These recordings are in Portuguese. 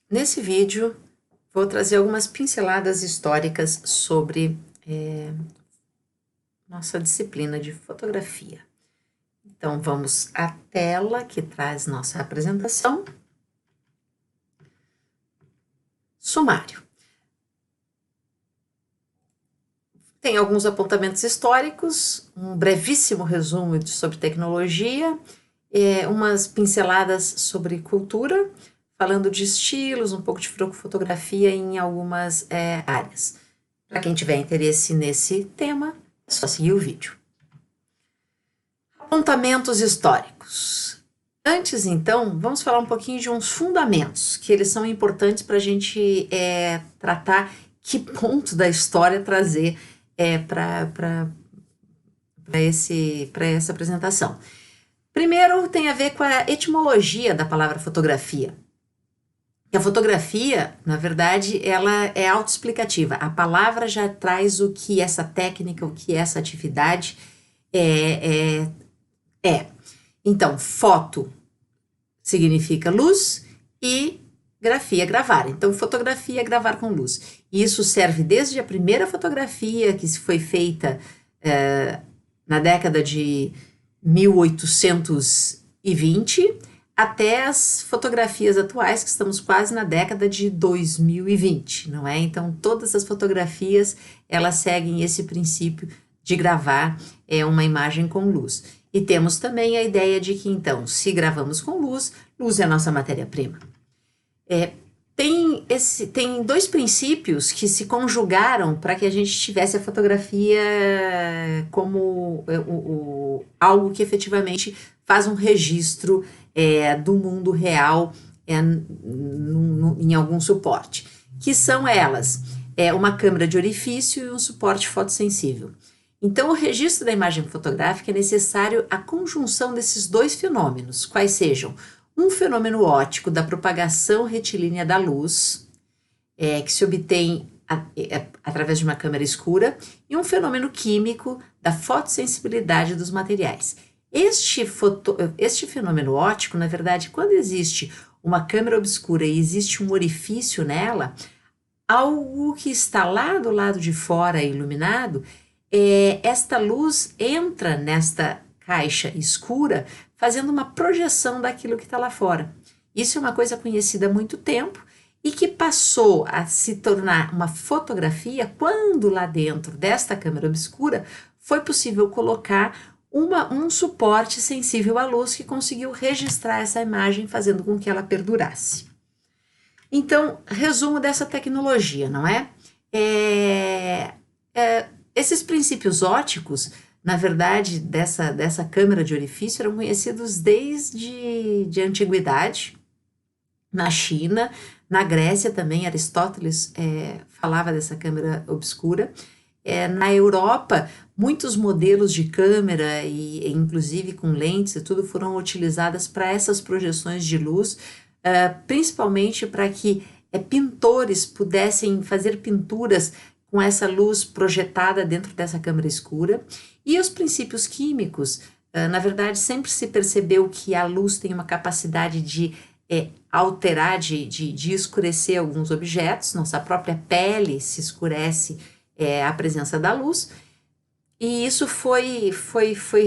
Nesse vídeo, vou trazer algumas pinceladas históricas sobre nossa disciplina de fotografia. Então, vamos à tela que traz nossa apresentação. Sumário. Tem alguns apontamentos históricos, um brevíssimo resumo sobre tecnologia, umas pinceladas sobre cultura, falando de estilos, um pouco de fotografia em algumas áreas. Para quem tiver interesse nesse tema, é só seguir o vídeo. Apontamentos históricos. Antes, então, vamos falar um pouquinho de uns fundamentos, que eles são importantes para a gente tratar que ponto da história trazer para essa apresentação. Primeiro, tem a ver com a etimologia da palavra fotografia. A fotografia, na verdade, ela é autoexplicativa. A palavra já traz o que essa técnica, o que essa atividade é. Então, foto significa luz e grafia, gravar. Então, fotografia é gravar com luz. E isso serve desde a primeira fotografia que foi feita na década de 1820 até as fotografias atuais, que estamos quase na década de 2020, não é? Então, todas as fotografias, elas seguem esse princípio de gravar uma imagem com luz. E temos também a ideia de que, então, se gravamos com luz, luz é a nossa matéria-prima. Tem dois princípios que se conjugaram para que a gente tivesse a fotografia como algo que efetivamente faz um registro do mundo real em algum suporte, que são elas, uma câmera de orifício e um suporte fotossensível. Então, o registro da imagem fotográfica é necessário a conjunção desses dois fenômenos, quais sejam um fenômeno óptico da propagação retilínea da luz, que se obtém através de uma câmera escura, e um fenômeno químico da fotossensibilidade dos materiais. Este fenômeno óptico, na verdade, quando existe uma câmera obscura e existe um orifício nela, algo que está lá do lado de fora iluminado, esta luz entra nesta caixa escura, fazendo uma projeção daquilo que está lá fora. Isso é uma coisa conhecida há muito tempo e que passou a se tornar uma fotografia quando lá dentro desta câmera obscura foi possível colocar um suporte sensível à luz que conseguiu registrar essa imagem, fazendo com que ela perdurasse. Então, resumo dessa tecnologia, não é? Esses princípios ópticos, na verdade, dessa câmera de orifício, eram conhecidos desde a antiguidade, na China, na Grécia também, Aristóteles falava dessa câmera obscura. Na Europa, muitos modelos de câmera, e inclusive com lentes e tudo, foram utilizadas para essas projeções de luz, principalmente para que pintores pudessem fazer pinturas com essa luz projetada dentro dessa câmera escura. E os princípios químicos, na verdade, sempre se percebeu que a luz tem uma capacidade de alterar, de escurecer alguns objetos. Nossa própria pele se escurece à presença da luz. E isso foi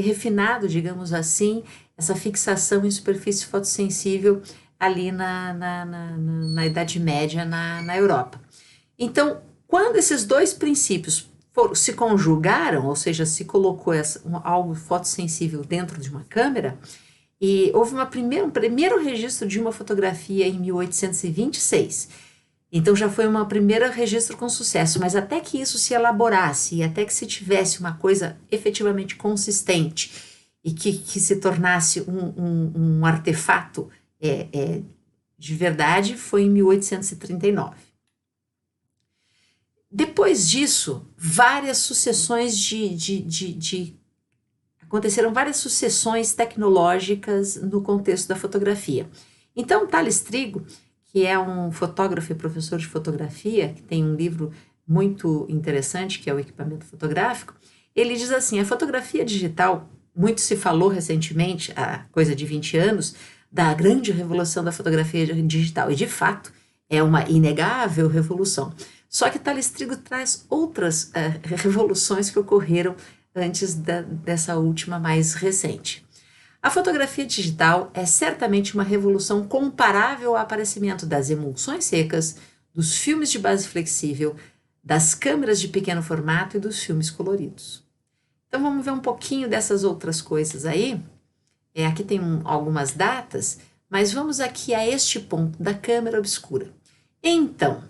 refinado, digamos assim, essa fixação em superfície fotossensível ali na Idade Média, na Europa. Então, quando esses dois princípios se conjugaram, ou seja, se colocou algo fotossensível dentro de uma câmera, e houve um primeiro registro de uma fotografia em 1826. Então já foi um primeiro registro com sucesso, mas até que isso se elaborasse e até que se tivesse uma coisa efetivamente consistente e que se tornasse um artefato de verdade, foi em 1839. Depois disso, aconteceram várias sucessões tecnológicas no contexto da fotografia. Então, Thales Trigo, que é um fotógrafo e professor de fotografia, que tem um livro muito interessante, que é o Equipamento Fotográfico, ele diz assim: a fotografia digital, muito se falou recentemente, há coisa de 20 anos, da grande revolução da fotografia digital, e de fato, é uma inegável revolução. Só que Tales-Trigo traz outras revoluções que ocorreram antes dessa última mais recente. A fotografia digital é certamente uma revolução comparável ao aparecimento das emulsões secas, dos filmes de base flexível, das câmeras de pequeno formato e dos filmes coloridos. Então vamos ver um pouquinho dessas outras coisas aí. Aqui tem algumas datas, mas vamos aqui a este ponto da câmera obscura. Então,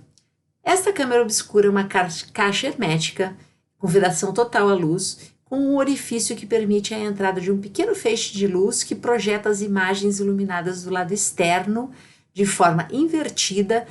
esta câmera obscura é uma caixa hermética com vedação total à luz, com um orifício que permite a entrada de um pequeno feixe de luz que projeta as imagens iluminadas do lado externo de forma invertida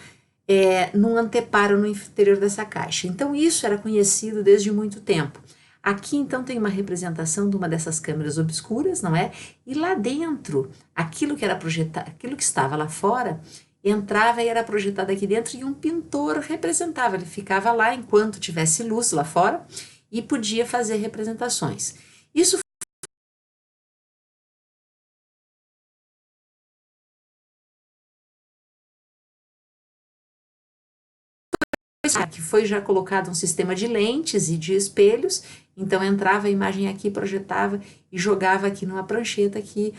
num anteparo no interior dessa caixa. Então isso era conhecido desde muito tempo. Aqui então tem uma representação de uma dessas câmeras obscuras, não é? E lá dentro, aquilo que era projetado, aquilo que estava lá fora, entrava e era projetado aqui dentro e um pintor representava. Ele ficava lá enquanto tivesse luz lá fora e podia fazer representações. Isso que foi já colocado um sistema de lentes e de espelhos, então entrava a imagem aqui, projetava e jogava aqui numa prancheta que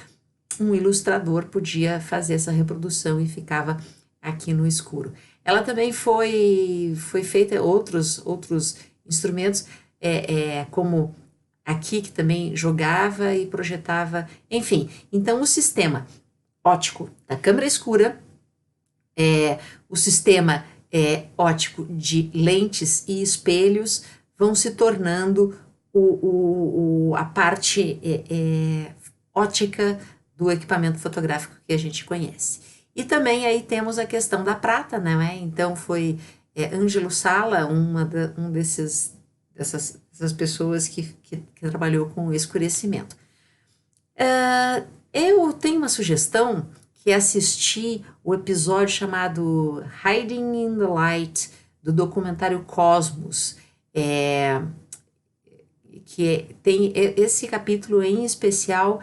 um ilustrador podia fazer essa reprodução e ficava aqui no escuro. Ela também foi feita outros instrumentos, como aqui que também jogava e projetava, enfim. Então o sistema óptico da câmera escura, o sistema óptico de lentes e espelhos vão se tornando a parte óptica do equipamento fotográfico que a gente conhece. E também aí temos a questão da prata, né? Então foi Ângelo Sala, dessas pessoas que trabalhou com escurecimento. Eu tenho uma sugestão, que é assistir o episódio chamado Hiding in the Light, do documentário Cosmos, que tem esse capítulo em especial,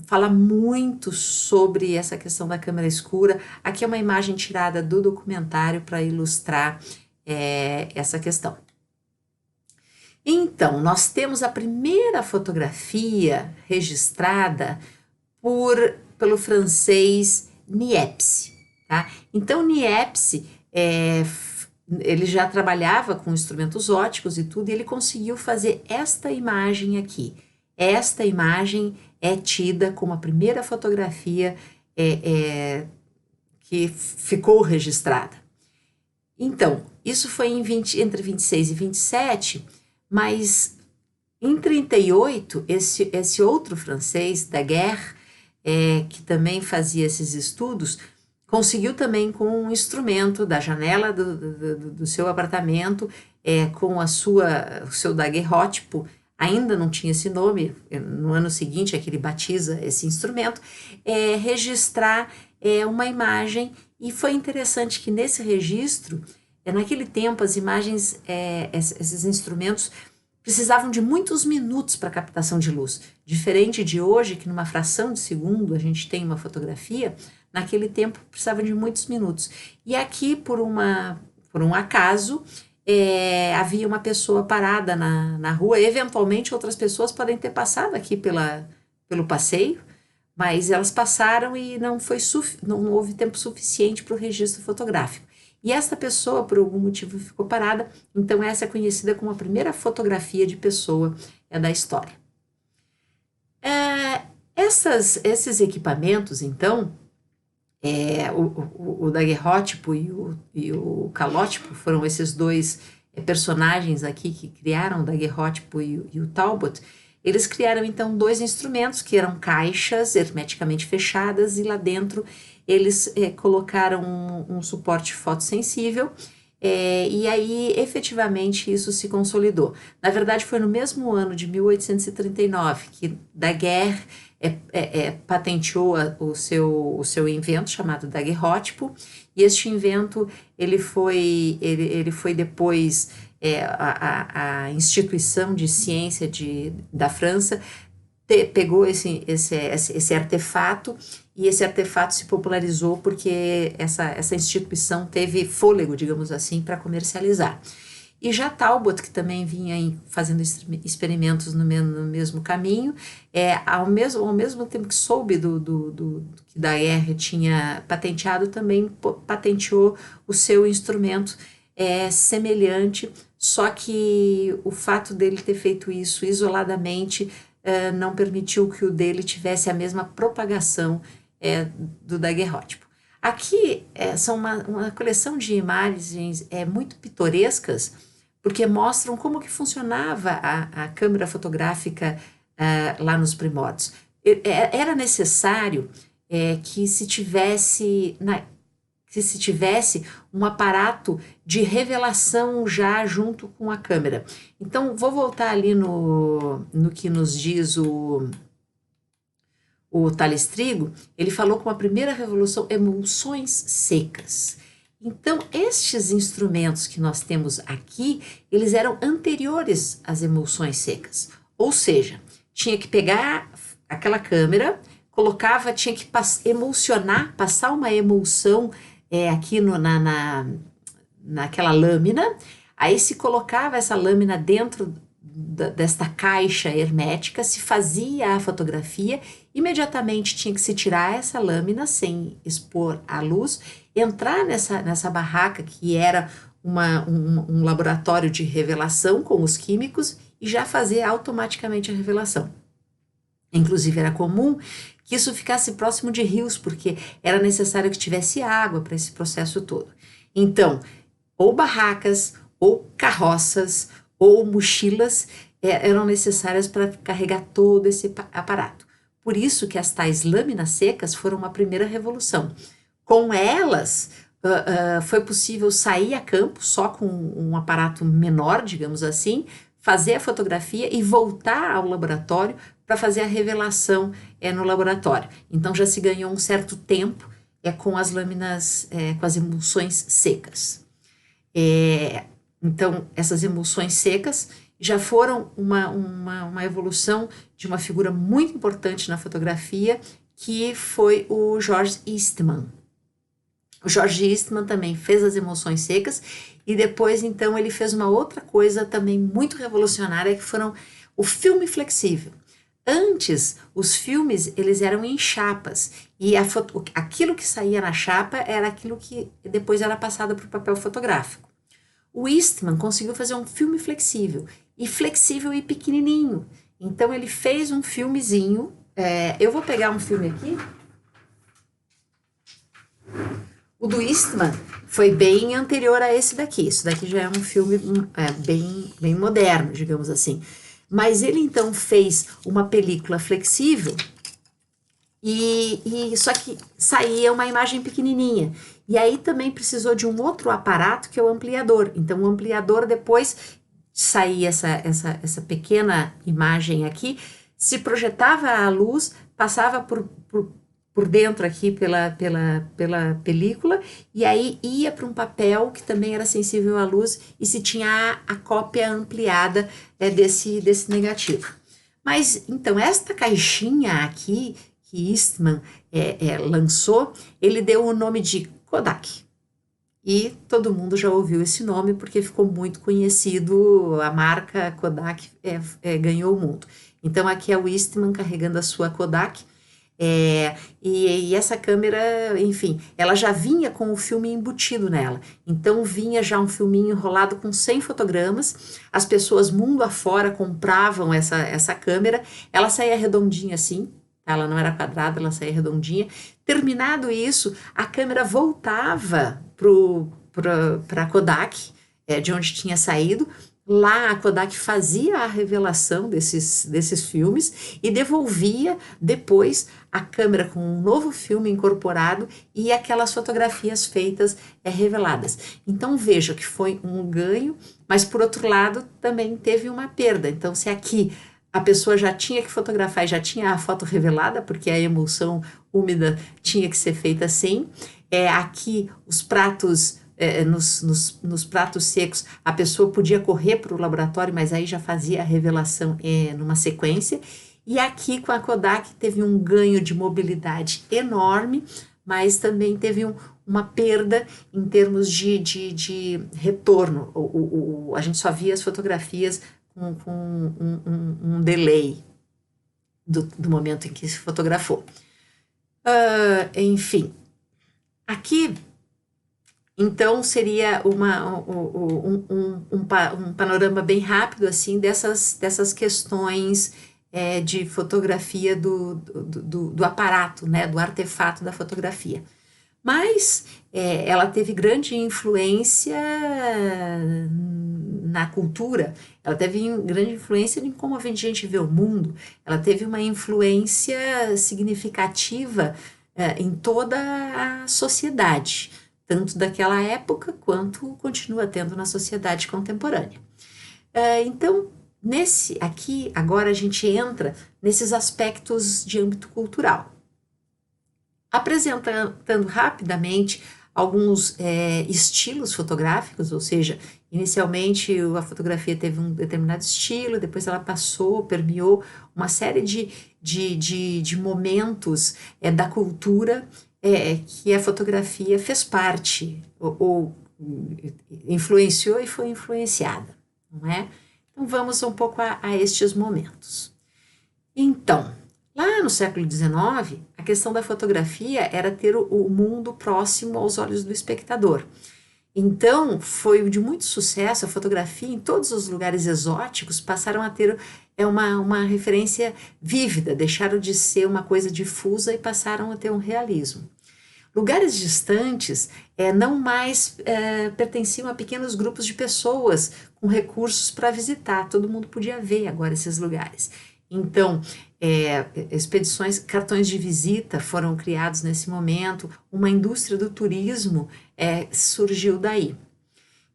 fala muito sobre essa questão da câmera escura. Aqui é uma imagem tirada do documentário para ilustrar essa questão. Então, nós temos a primeira fotografia registrada pelo francês Niepce. Tá? Então, Niepce, ele já trabalhava com instrumentos ópticos e tudo, e ele conseguiu fazer esta imagem aqui. Esta imagem é tida como a primeira fotografia que ficou registrada. Então, isso foi entre 26 e 27, mas em 38, esse outro francês, Daguerre, que também fazia esses estudos, conseguiu também com um instrumento da janela do seu apartamento, com o seu daguerrótipo, ainda não tinha esse nome, no ano seguinte é que ele batiza esse instrumento, registrar uma imagem, e foi interessante que nesse registro, naquele tempo as imagens, esses instrumentos precisavam de muitos minutos para captação de luz, diferente de hoje, que numa fração de segundo a gente tem uma fotografia. Naquele tempo precisava de muitos minutos. E aqui, por um acaso, havia uma pessoa parada na rua. Eventualmente outras pessoas podem ter passado aqui pelo passeio, mas elas passaram e não houve tempo suficiente para o registro fotográfico. E essa pessoa, por algum motivo, ficou parada, então essa é conhecida como a primeira fotografia de pessoa da história. Esses equipamentos, então, o daguerrótipo e o calótipo foram esses dois personagens aqui que criaram o daguerrótipo e o Talbot. Eles criaram, então, dois instrumentos que eram caixas hermeticamente fechadas, e lá dentro eles colocaram um suporte fotossensível, e aí efetivamente isso se consolidou. Na verdade, foi no mesmo ano de 1839 que Daguerre patenteou o seu invento chamado daguerrótipo, e este invento ele foi depois a instituição de ciência da França pegou esse artefato e esse artefato se popularizou porque essa instituição teve fôlego, digamos assim, para comercializar. E já Talbot, que também vinha fazendo experimentos no mesmo caminho, ao mesmo tempo que soube do que Daguerre tinha patenteado, também patenteou o seu instrumento semelhante, só que o fato dele ter feito isso isoladamente não permitiu que o dele tivesse a mesma propagação do daguerrótipo. Aqui são uma coleção de imagens muito pitorescas, porque mostram como que funcionava a câmera fotográfica lá nos primórdios. Era necessário que se tivesse um aparato de revelação já junto com a câmera. Então, vou voltar ali no que nos diz o Tales Trigo. Ele falou como a primeira revolução, emulsões secas. Então, estes instrumentos que nós temos aqui, eles eram anteriores às emulsões secas. Ou seja, tinha que pegar aquela câmera, tinha que emulsionar, passar uma emulsão aqui naquela lâmina, aí se colocava essa lâmina dentro desta caixa hermética, se fazia a fotografia, imediatamente tinha que se tirar essa lâmina sem expor à luz, entrar nessa barraca que era um laboratório de revelação com os químicos e já fazer automaticamente a revelação. Inclusive era comum que isso ficasse próximo de rios, porque era necessário que tivesse água para esse processo todo. Então, ou barracas, ou carroças, ou mochilas eram necessárias para carregar todo esse aparato. Por isso que as tais lâminas secas foram uma primeira revolução. Com elas, foi possível sair a campo só com um aparato menor, digamos assim, fazer a fotografia e voltar ao laboratório para fazer a revelação no laboratório. Então já se ganhou um certo tempo com as lâminas, com as emulsões secas. Então essas emulsões secas já foram uma evolução de uma figura muito importante na fotografia, que foi o George Eastman. O George Eastman também fez as emulsões secas e depois, então, ele fez uma outra coisa também muito revolucionária, que foram o filme flexível. Antes, os filmes, eles eram em chapas e aquilo que saía na chapa era aquilo que depois era passado para o papel fotográfico. O Eastman conseguiu fazer um filme flexível e pequenininho. Então, ele fez um filmezinho. Eu vou pegar um filme aqui. O do Eastman foi bem anterior a esse daqui. Isso daqui já é um filme bem moderno, digamos assim. Mas ele então fez uma película flexível e só que saía uma imagem pequenininha. E aí também precisou de um outro aparato, que é o ampliador. Então o ampliador, depois saía essa pequena imagem aqui, se projetava a luz, passava por dentro aqui pela película, e aí ia para um papel que também era sensível à luz e se tinha a cópia ampliada desse negativo. Mas, então, esta caixinha aqui que Eastman lançou, ele deu o nome de Kodak. E todo mundo já ouviu esse nome porque ficou muito conhecido, a marca Kodak ganhou o mundo. Então, aqui é o Eastman carregando a sua Kodak. E essa câmera, enfim, ela já vinha com o filme embutido nela. Então vinha já um filminho enrolado com 100 fotogramas. As pessoas mundo afora compravam essa câmera. Ela saía redondinha assim, ela não era quadrada, ela saía redondinha. Terminado isso, a câmera voltava para a Kodak, de onde tinha saído. Lá a Kodak fazia a revelação desses filmes e devolvia depois a câmera com um novo filme incorporado e aquelas fotografias feitas reveladas. Então veja que foi um ganho, mas por outro lado também teve uma perda. Então se aqui a pessoa já tinha que fotografar e já tinha a foto revelada, porque a emulsão úmida tinha que ser feita assim, aqui os pratos... nos pratos secos, a pessoa podia correr para o laboratório, mas aí já fazia a revelação numa sequência. E aqui com a Kodak teve um ganho de mobilidade enorme, mas também teve uma perda em termos de retorno. A gente só via as fotografias com um delay do momento em que se fotografou. Enfim, aqui então seria um panorama bem rápido assim dessas questões de fotografia do aparato, né, do artefato da fotografia. Mas ela teve grande influência na cultura, ela teve grande influência em como a gente vê o mundo, ela teve uma influência significativa em toda a sociedade, tanto daquela época quanto continua tendo na sociedade contemporânea. Então, aqui agora a gente entra nesses aspectos de âmbito cultural, apresentando rapidamente alguns estilos fotográficos, ou seja, inicialmente a fotografia teve um determinado estilo, depois ela permeou uma série de momentos da cultura que a fotografia fez parte, ou influenciou e foi influenciada, não é? Então vamos um pouco a estes momentos. Então, lá no século XIX, a questão da fotografia era ter o mundo próximo aos olhos do espectador. Então, foi de muito sucesso a fotografia em todos os lugares exóticos, passaram a ter uma referência vívida, deixaram de ser uma coisa difusa e passaram a ter um realismo. Lugares distantes não mais pertenciam a pequenos grupos de pessoas com recursos para visitar, todo mundo podia ver agora esses lugares. Então, expedições, cartões de visita foram criados nesse momento, uma indústria do turismo surgiu daí.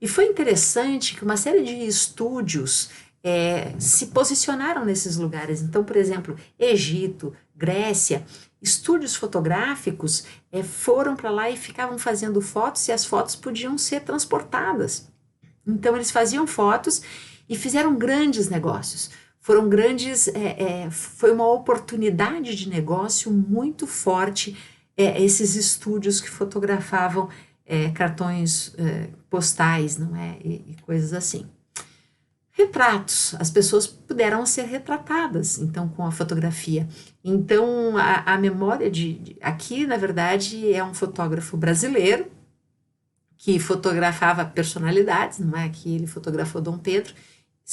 E foi interessante que uma série de estúdios se posicionaram nesses lugares. Então, por exemplo, Egito, Grécia, estúdios fotográficos foram para lá e ficavam fazendo fotos e as fotos podiam ser transportadas. Então, eles faziam fotos e fizeram grandes negócios. Foram grandes, foi uma oportunidade de negócio muito forte, esses estúdios que fotografavam cartões postais, não é? E coisas assim. Retratos, as pessoas puderam ser retratadas, então, com a fotografia. Então, a memória aqui, na verdade, é um fotógrafo brasileiro que fotografava personalidades, não é? Aqui ele fotografou Dom Pedro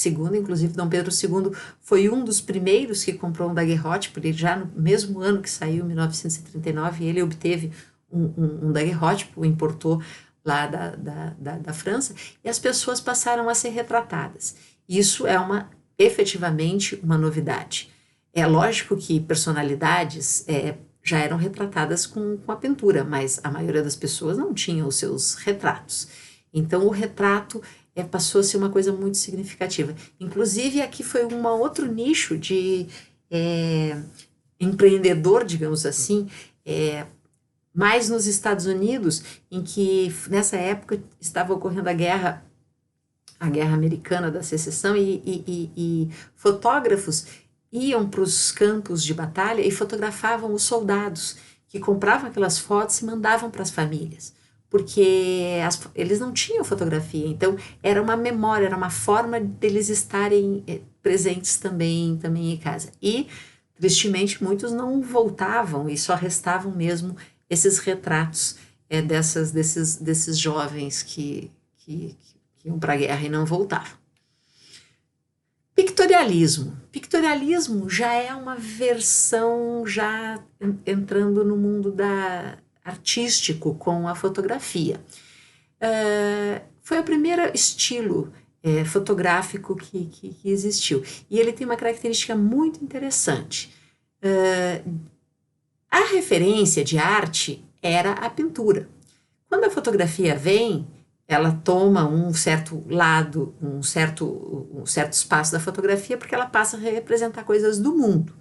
II, inclusive Dom Pedro II foi um dos primeiros que comprou um daguerreotipo, ele já no mesmo ano que saiu, 1939, ele obteve um daguerreotipo, importou lá da França, e as pessoas passaram a ser retratadas. Isso efetivamente uma novidade. É lógico que personalidades já eram retratadas com a pintura, mas a maioria das pessoas não tinha os seus retratos. Então o retrato passou a ser uma coisa muito significativa. Inclusive aqui foi outro nicho de empreendedor, digamos assim, mais nos Estados Unidos, em que nessa época estava ocorrendo a guerra americana da secessão e fotógrafos iam para os campos de batalha e fotografavam os soldados que compravam aquelas fotos e mandavam para as famílias, porque eles não tinham fotografia, então era uma memória, era uma forma deles estarem presentes também em casa. E, tristemente, muitos não voltavam e só restavam mesmo esses retratos desses jovens que iam para a guerra e não voltavam. Pictorialismo. Pictorialismo já é uma versão já entrando no mundo artístico com a fotografia. Foi o primeiro estilo fotográfico que existiu. E ele tem uma característica muito interessante. A referência de arte era a pintura. Quando a fotografia vem, ela toma um certo lado, um certo espaço da fotografia, porque ela passa a representar coisas do mundo.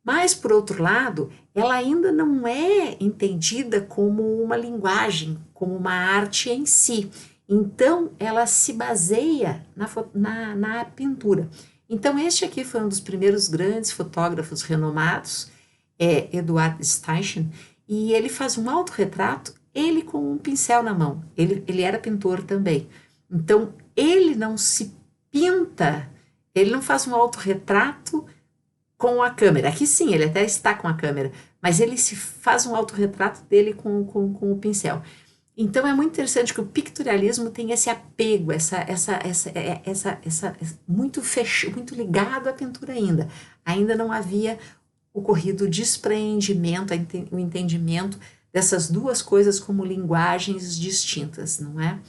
Mas, por outro lado, ela ainda não é entendida como uma linguagem, como uma arte em si. Então, ela se baseia na pintura. Então, este aqui foi um dos primeiros grandes fotógrafos renomados, Eduard Steichen, e ele faz um autorretrato, ele com um pincel na mão. Ele era pintor também. Então, ele não se pinta, ele não faz um autorretrato com a câmera. Aqui sim, ele até está com a câmera, mas ele se faz um autorretrato dele com o pincel. Então é muito interessante que o pictorialismo tem esse apego, muito ligado à pintura ainda. Ainda não havia ocorrido o despreendimento, o entendimento dessas duas coisas como linguagens distintas, não é?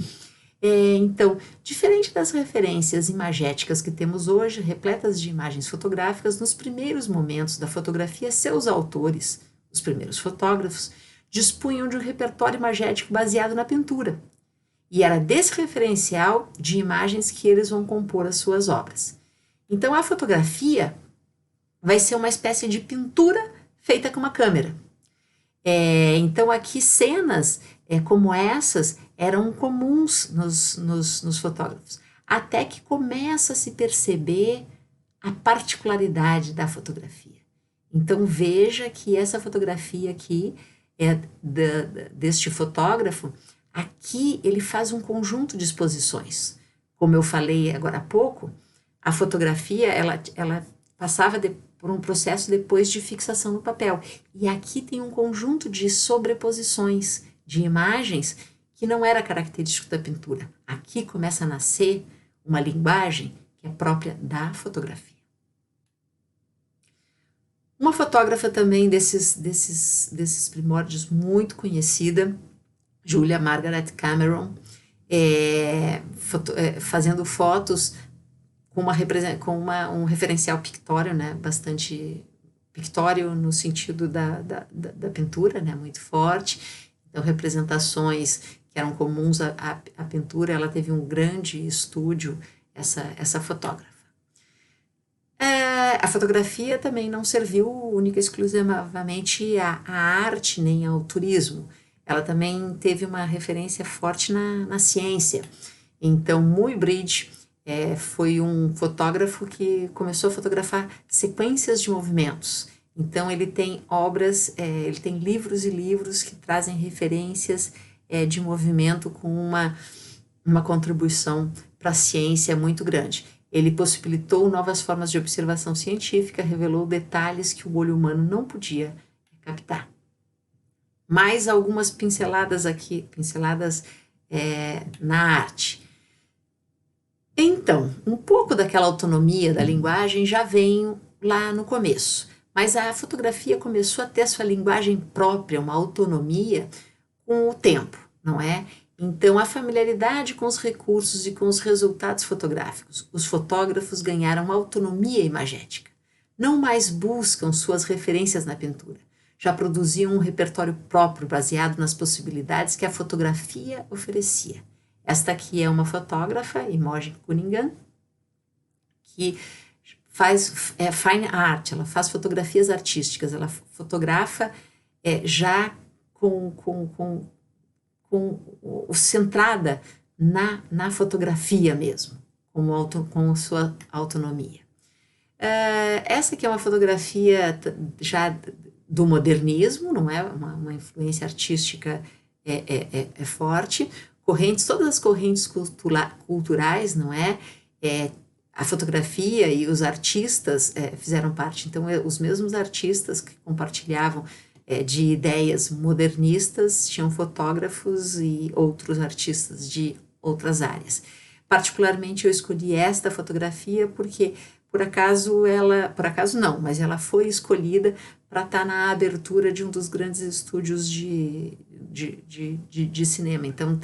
Então, diferente das referências imagéticas que temos hoje, repletas de imagens fotográficas, nos primeiros momentos da fotografia, seus autores, os primeiros fotógrafos, dispunham de um repertório imagético baseado na pintura. E era desse referencial de imagens que eles vão compor as suas obras. Então, a fotografia vai ser uma espécie de pintura feita com uma câmera. Então, aqui cenas como essas eram comuns nos fotógrafos, até que começa a se perceber a particularidade da fotografia. Então, veja que essa fotografia aqui deste fotógrafo, aqui ele faz um conjunto de exposições. Como eu falei agora há pouco, a fotografia ela passava por um processo depois de fixação no papel. E aqui tem um conjunto de sobreposições de imagens que não era característico da pintura. Aqui começa a nascer uma linguagem que é própria da fotografia. Uma fotógrafa também desses primórdios muito conhecida, Julia Margaret Cameron, fazendo fotos com um referencial pictório, né, bastante pictório no sentido da pintura, né, muito forte. Então, representações que eram comuns à pintura, ela teve um grande estúdio, essa fotógrafa. A fotografia também não serviu única e exclusivamente à arte nem ao turismo. Ela também teve uma referência forte na ciência. Então, Muybridge foi um fotógrafo que começou a fotografar sequências de movimentos. Então, ele tem obras, ele tem livros e livros que trazem referências de movimento com uma contribuição para a ciência muito grande. Ele possibilitou novas formas de observação científica, revelou detalhes que o olho humano não podia captar. Mais algumas pinceladas aqui, na arte. Então, um pouco daquela autonomia da linguagem já vem lá no começo, mas a fotografia começou a ter sua linguagem própria, uma autonomia com o tempo, não é? Então, a familiaridade com os recursos e com os resultados fotográficos. Os fotógrafos ganharam autonomia imagética. Não mais buscam suas referências na pintura. Já produziam um repertório próprio baseado nas possibilidades que a fotografia oferecia. Esta aqui é uma fotógrafa, Imogen Cunningham, que faz fine art, ela faz fotografias artísticas, ela fotografa já centrada na fotografia mesmo, com sua autonomia. Essa aqui é uma fotografia já do modernismo, não é? Uma influência artística forte, todas as correntes culturais, não é? A fotografia e os artistas fizeram parte, então os mesmos artistas que compartilhavam de ideias modernistas, tinham fotógrafos e outros artistas de outras áreas. Particularmente eu escolhi esta fotografia porque, por acaso não, mas ela foi escolhida para estar na abertura de um dos grandes estúdios de cinema. Então,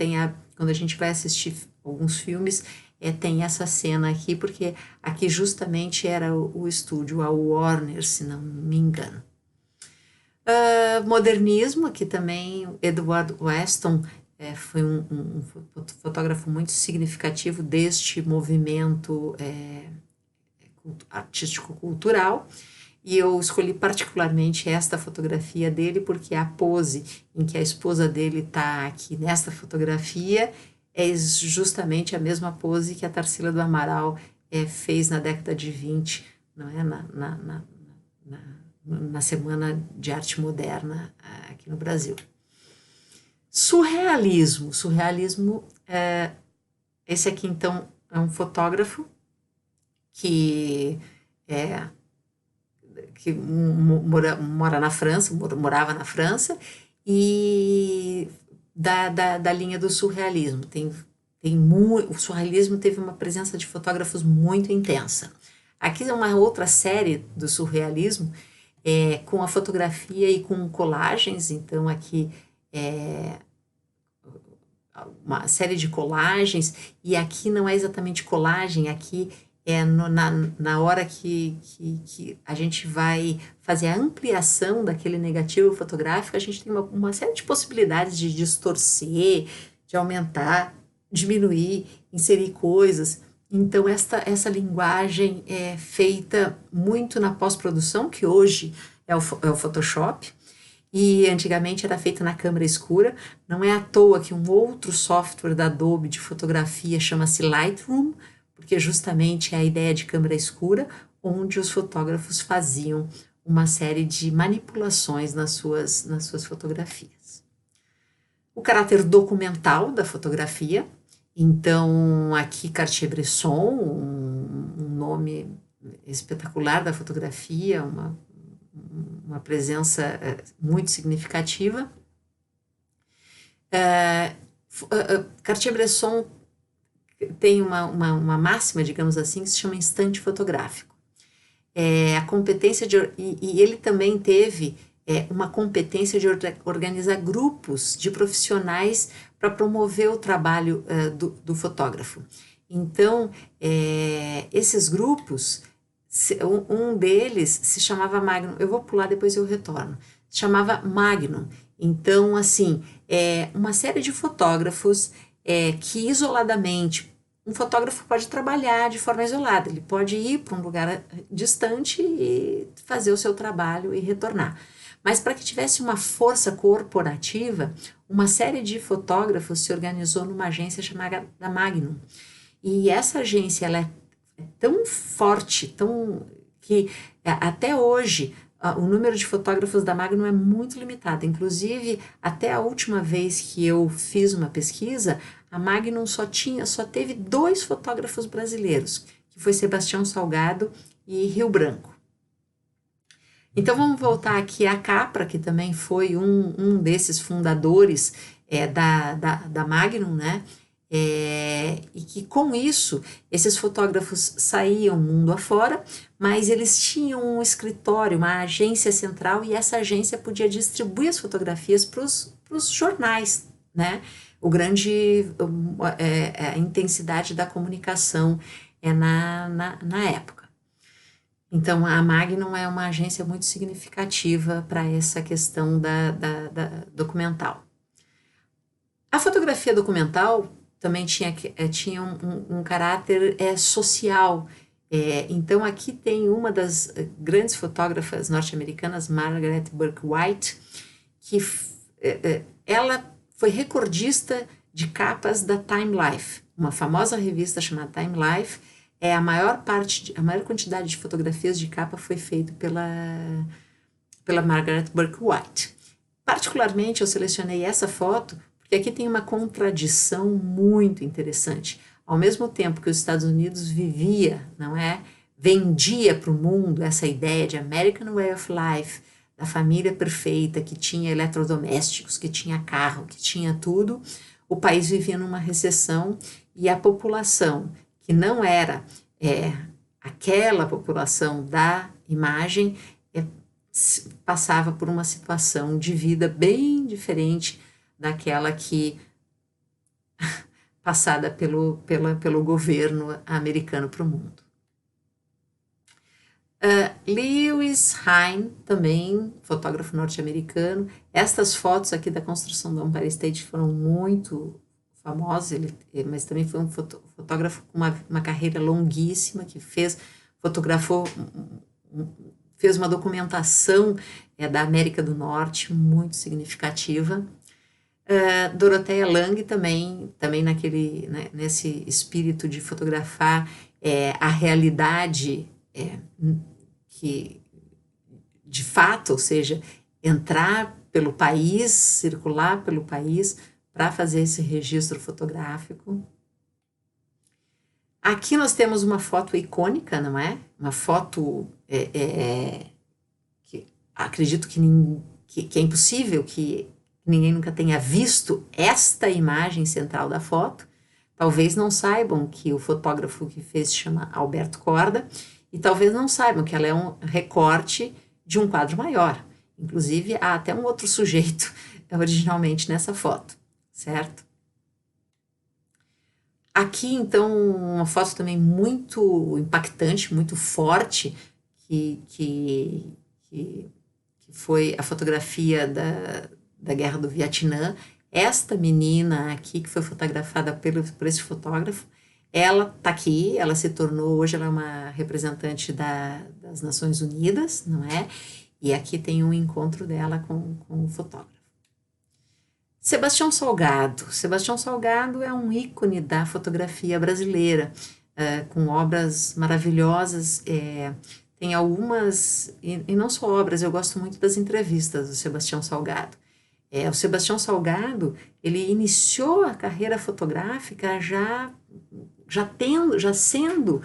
quando a gente vai assistir alguns filmes, tem essa cena aqui, porque aqui justamente era o estúdio, a Warner, se não me engano. Modernismo, aqui também, Edward Weston foi um fotógrafo muito significativo deste movimento artístico-cultural, e eu escolhi particularmente esta fotografia dele porque a pose em que a esposa dele está aqui nesta fotografia é justamente a mesma pose que a Tarsila do Amaral fez na década de 20, não é? Na Semana de Arte Moderna aqui no Brasil. Surrealismo. Esse aqui, então, é um fotógrafo que mora na França, morava na França, e da linha do surrealismo. O surrealismo teve uma presença de fotógrafos muito intensa. Aqui é uma outra série do surrealismo, com a fotografia e com colagens. Então aqui uma série de colagens, e aqui não é exatamente colagem, aqui na hora que a gente vai fazer a ampliação daquele negativo fotográfico, a gente tem uma série de possibilidades de distorcer, de aumentar, diminuir, inserir coisas. Então essa linguagem é feita muito na pós-produção, que hoje é o Photoshop, e antigamente era feita na câmera escura. Não é à toa que um outro software da Adobe de fotografia chama-se Lightroom, porque justamente é a ideia de câmera escura, onde os fotógrafos faziam uma série de manipulações nas suas fotografias. O caráter documental da fotografia. Então, aqui Cartier-Bresson, um nome espetacular da fotografia, uma presença muito significativa. Cartier-Bresson tem uma máxima, digamos assim, que se chama instante fotográfico. A competência e ele também teve uma competência de organizar grupos de profissionais para promover o trabalho do fotógrafo. Então, esses grupos, um deles se chamava Magnum. Eu vou pular, depois eu retorno. Se chamava Magnum. Então, assim, uma série de fotógrafos que isoladamente, um fotógrafo pode trabalhar de forma isolada, ele pode ir para um lugar distante e fazer o seu trabalho e retornar. Mas para que tivesse uma força corporativa, uma série de fotógrafos se organizou numa agência chamada Magnum. E essa agência ela é tão forte, que até hoje o número de fotógrafos da Magnum é muito limitado. Inclusive, até a última vez que eu fiz uma pesquisa, a Magnum só teve 2 fotógrafos brasileiros, que foi Sebastião Salgado e Rio Branco. Então vamos voltar aqui à Capra, que também foi um desses fundadores da Magnum, né? E que com isso, esses fotógrafos saíam mundo afora, mas eles tinham um escritório, uma agência central, e essa agência podia distribuir as fotografias para os jornais, né? A intensidade da comunicação na época. Então, a Magnum é uma agência muito significativa para essa questão da documental. A fotografia documental também tinha um caráter social. Então, aqui tem uma das grandes fotógrafas norte-americanas, Margaret Burke White, que ela foi recordista de capas da Time Life, uma famosa revista chamada Time Life. A maior quantidade de fotografias de capa foi feita pela Margaret Burke White. Particularmente, eu selecionei essa foto porque aqui tem uma contradição muito interessante. Ao mesmo tempo que os Estados Unidos vendia para o mundo essa ideia de American Way of Life, da família perfeita, que tinha eletrodomésticos, que tinha carro, que tinha tudo, o país vivia numa recessão e a população, que não era aquela população da imagem, passava por uma situação de vida bem diferente daquela que passada pelo governo americano para o mundo. Lewis Hine, também fotógrafo norte-americano. Estas fotos aqui da construção do Empire State foram muito famosos, mas também foi um fotógrafo com uma carreira longuíssima, que fez uma documentação da América do Norte muito significativa. Dorothea Lange também nesse espírito de fotografar a realidade que, de fato, ou seja, entrar pelo país, circular pelo país para fazer esse registro fotográfico. Aqui nós temos uma foto icônica, não é? Uma foto que acredito que é impossível que ninguém nunca tenha visto esta imagem central da foto. Talvez não saibam que o fotógrafo que fez se chama Alberto Korda, e talvez não saibam que ela é um recorte de um quadro maior. Inclusive, há até um outro sujeito originalmente nessa foto, certo? Aqui, então, uma foto também muito impactante, muito forte, que foi a fotografia da Guerra do Vietnã. Esta menina aqui, que foi fotografada por esse fotógrafo, ela está aqui, ela se tornou, hoje ela é uma representante das Nações Unidas, não é? E aqui tem um encontro dela com o fotógrafo. Sebastião Salgado. Sebastião Salgado é um ícone da fotografia brasileira, com obras maravilhosas. Tem algumas, e não só obras, eu gosto muito das entrevistas do Sebastião Salgado. O Sebastião Salgado, ele iniciou a carreira fotográfica já sendo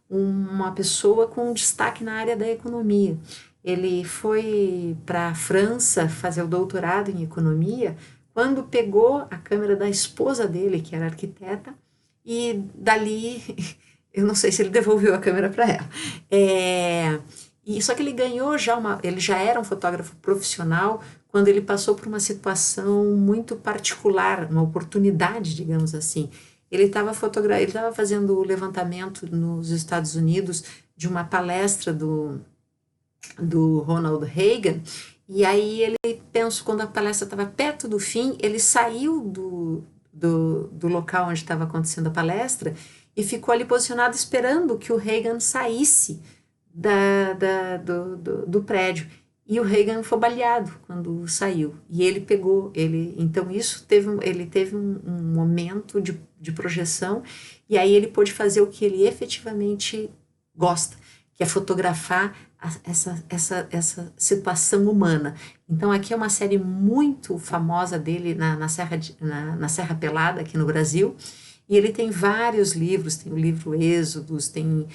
uma pessoa com destaque na área da economia. Ele foi para a França fazer o doutorado em economia, quando pegou a câmera da esposa dele, que era arquiteta, e dali, eu não sei se ele devolveu a câmera para ela. Só que ele ganhou ele já era um fotógrafo profissional quando ele passou por uma situação muito particular, uma oportunidade, digamos assim. Ele estava fazendo o levantamento nos Estados Unidos de uma palestra do Ronald Reagan, e aí ele pensou, quando a palestra estava perto do fim, ele saiu do local onde estava acontecendo a palestra e ficou ali posicionado esperando que o Reagan saísse do prédio. E o Reagan foi baleado quando saiu. E ele pegou, então ele teve um momento de projeção, e aí ele pôde fazer o que ele efetivamente gosta, que é fotografar essa situação humana. Então aqui é uma série muito famosa dele na Serra Pelada, aqui no Brasil, e ele tem vários livros, tem o livro Êxodos, tem,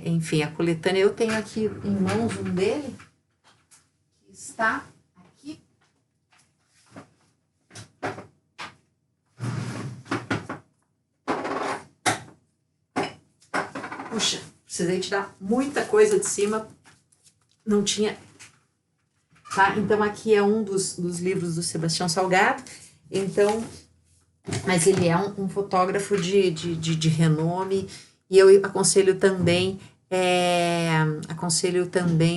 enfim, a coletânea. Eu tenho aqui em mãos um dele, que está aqui. Puxa, precisei tirar muita coisa de cima, não tinha, tá? Então aqui é um dos livros do Sebastião Salgado, então, mas ele é um fotógrafo de renome, e eu aconselho também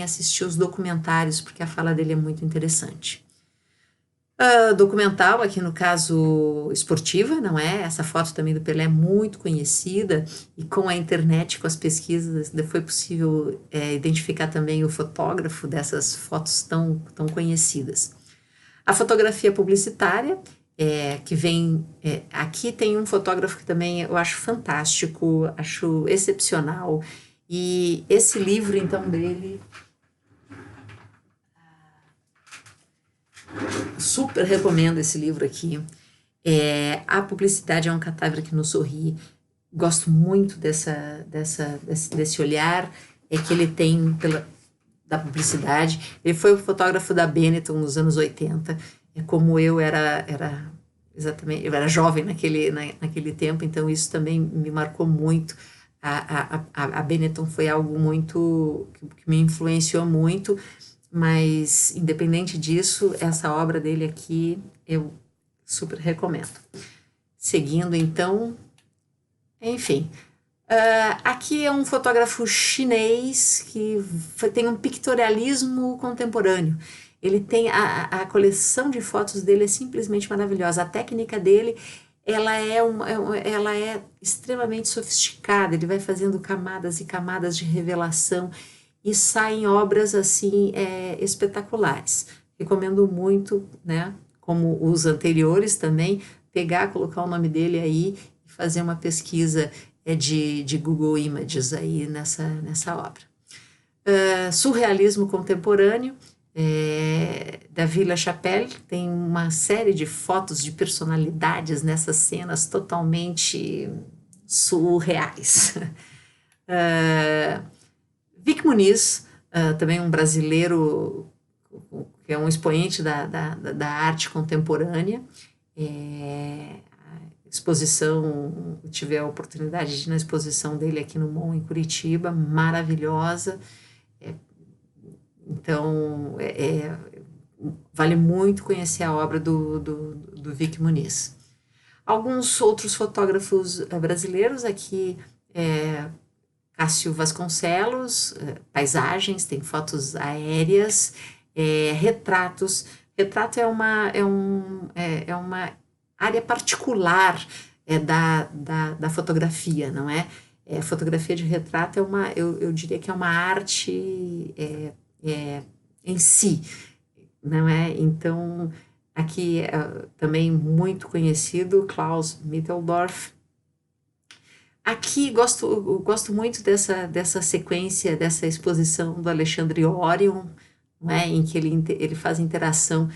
assistir os documentários, porque a fala dele é muito interessante. Documental, aqui no caso esportiva, não é? Essa foto também do Pelé é muito conhecida, e com a internet, com as pesquisas, foi possível identificar também o fotógrafo dessas fotos tão conhecidas. A fotografia publicitária, que vem... aqui tem um fotógrafo que também eu acho fantástico, acho excepcional, e esse livro, então, dele... super recomendo esse livro aqui. A publicidade é um cadáver que nos sorri. Gosto muito desse olhar que ele tem da publicidade. Ele foi o fotógrafo da Benetton nos anos 80. Como eu era exatamente, eu era jovem naquele tempo, então isso também me marcou muito. A Benetton foi algo muito que me influenciou muito. Mas, independente disso, essa obra dele aqui eu super recomendo. Seguindo, então, enfim. Aqui é um fotógrafo chinês que tem um pictorialismo contemporâneo. Ele tem a coleção de fotos dele é simplesmente maravilhosa. A técnica dele ela é extremamente sofisticada. Ele vai fazendo camadas e camadas de revelação, e saem obras assim espetaculares. Recomendo muito, né, como os anteriores também, colocar o nome dele aí e fazer uma pesquisa de Google Images aí nessa obra. Surrealismo contemporâneo, da Villa Chapelle, tem uma série de fotos de personalidades nessas cenas totalmente surreais. Vic Muniz, também um brasileiro que é um expoente da arte contemporânea. Exposição, eu tive a oportunidade de ir na exposição dele aqui no MON, em Curitiba, maravilhosa. Então, vale muito conhecer a obra do Vic Muniz. Alguns outros fotógrafos brasileiros aqui, Cássio Vasconcelos, paisagens, tem fotos aéreas, retratos. Retrato é uma área particular da fotografia, não é? Fotografia de retrato eu diria que é uma arte em si, não é? Então, aqui também muito conhecido, Klaus Mitteldorf. Aqui eu gosto muito dessa sequência, dessa exposição do Alexandre Orion, não é? Em que ele faz interação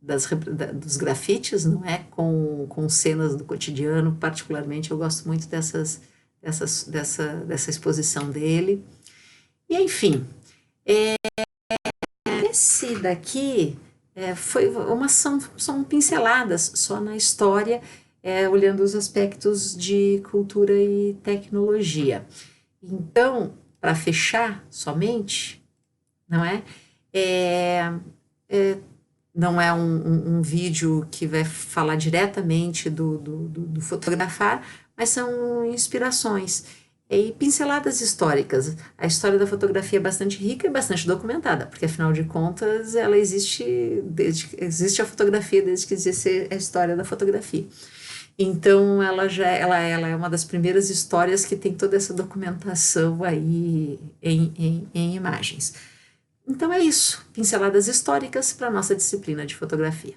dos grafites, não é? Com cenas do cotidiano. Particularmente, eu gosto muito dessa exposição dele. E, enfim, esse daqui são pinceladas só na história, olhando os aspectos de cultura e tecnologia. Então, para fechar somente, não é? Não é um vídeo que vai falar diretamente do fotografar, mas são inspirações e pinceladas históricas. A história da fotografia é bastante rica e bastante documentada, porque afinal de contas ela existe a fotografia desde que existe a história da fotografia. Então ela é uma das primeiras histórias que tem toda essa documentação aí em imagens. Então é isso, pinceladas históricas para a nossa disciplina de fotografia.